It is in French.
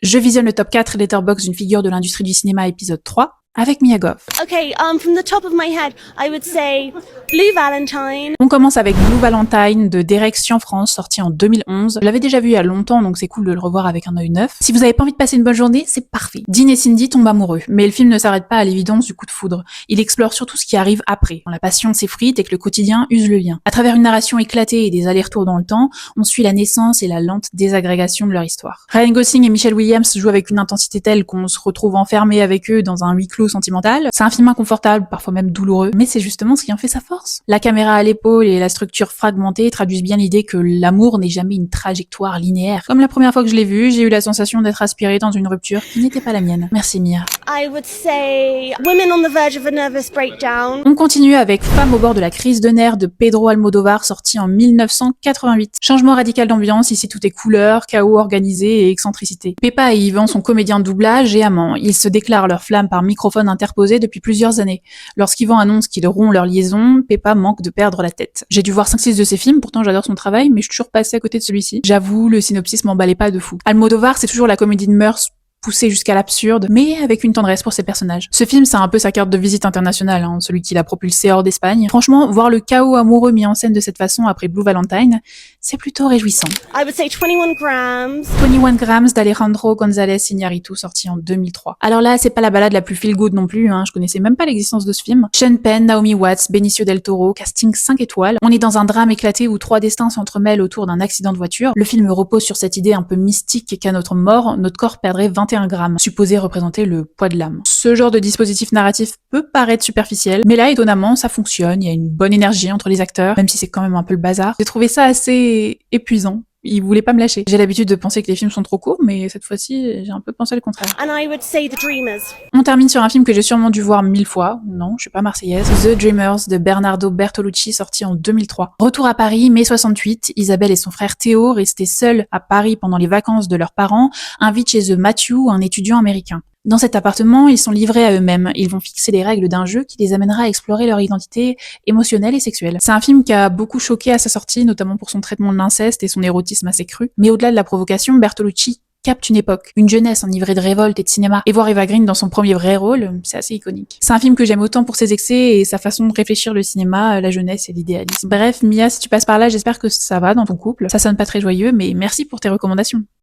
Je visionne le top 4 Letterboxd d'une figure de l'industrie du cinéma épisode 3 avec Mia Goth. Okay, from the top of my head, I would say Blue Valentine. On commence avec Blue Valentine de Direction France, sorti en 2011. Je l'avais déjà vu il y a longtemps, donc c'est cool de le revoir avec un œil neuf. Si vous avez pas envie de passer une bonne journée, c'est parfait. Dean et Cindy tombent amoureux, mais le film ne s'arrête pas à l'évidence du coup de foudre. Il explore surtout ce qui arrive après, quand la passion s'effrite et que le quotidien use le lien. À travers une narration éclatée et des allers-retours dans le temps, on suit la naissance et la lente désagrégation de leur histoire. Ryan Gosling et Michelle Williams jouent avec une intensité telle qu'on se retrouve enfermé avec eux dans un huis clos sentimental. C'est un film inconfortable, parfois même douloureux, mais c'est justement ce qui en fait sa force. La caméra à l'épaule et la structure fragmentée traduisent bien l'idée que l'amour n'est jamais une trajectoire linéaire. Comme la première fois que je l'ai vu, j'ai eu la sensation d'être aspirée dans une rupture qui n'était pas la mienne. Merci Mia. I would say Women on the Verge of a Nervous Breakdown. On continue avec Femme au bord de la crise de nerfs de Pedro Almodóvar, sorti en 1988. Changement radical d'ambiance, ici tout est couleur, chaos organisé et excentricité. Pepa et Yvan sont comédiens de doublage et amants. Ils se déclarent leur flamme par microphone interposé depuis plusieurs années. Lorsqu'Yvan annonce qu'ils rompt leur liaison, Pepa manque de perdre la tête. J'ai dû voir 5-6 de ses films, pourtant j'adore son travail, mais je suis toujours passée à côté de celui-ci. J'avoue, le synopsis m'emballait pas de fou. Almodóvar, c'est toujours la comédie de mœurs poussé jusqu'à l'absurde, mais avec une tendresse pour ses personnages. Ce film, c'est un peu sa carte de visite internationale, celui qui l'a propulsé hors d'Espagne. Franchement, voir le chaos amoureux mis en scène de cette façon après Blue Valentine, c'est plutôt réjouissant. I would say 21 Grams. 21 Grams d'Alejandro González Iñárritu, sorti en 2003. Alors là, c'est pas la balade la plus feel-good non plus, je connaissais même pas l'existence de ce film. Sean Penn, Naomi Watts, Benicio del Toro, casting 5 étoiles. On est dans un drame éclaté où 3 destins s'entremêlent autour d'un accident de voiture. Le film repose sur cette idée un peu mystique qu'à notre mort, notre corps perdrait 21 grammes, supposé représenter le poids de l'âme. Ce genre de dispositif narratif peut paraître superficiel, mais là, étonnamment, ça fonctionne, il y a une bonne énergie entre les acteurs, même si c'est quand même un peu le bazar. J'ai trouvé ça assez épuisant. Il voulait pas me lâcher. J'ai l'habitude de penser que les films sont trop courts, mais cette fois-ci, j'ai un peu pensé le contraire. And I would say The Dreamers. On termine sur un film que j'ai sûrement dû voir 1000 fois. Non, je suis pas marseillaise. The Dreamers de Bernardo Bertolucci, sorti en 2003. Retour à Paris, mai 68. Isabelle et son frère Théo, restés seuls à Paris pendant les vacances de leurs parents, invitent chez eux Matthew, un étudiant américain. Dans cet appartement, ils sont livrés à eux-mêmes. Ils vont fixer les règles d'un jeu qui les amènera à explorer leur identité émotionnelle et sexuelle. C'est un film qui a beaucoup choqué à sa sortie, notamment pour son traitement de l'inceste et son érotisme assez cru. Mais au-delà de la provocation, Bertolucci capte une époque, une jeunesse enivrée de révolte et de cinéma. Et voir Eva Green dans son premier vrai rôle, c'est assez iconique. C'est un film que j'aime autant pour ses excès et sa façon de réfléchir le cinéma, la jeunesse et l'idéalisme. Bref, Mia, si tu passes par là, j'espère que ça va dans ton couple. Ça sonne pas très joyeux, mais merci pour tes recommandations.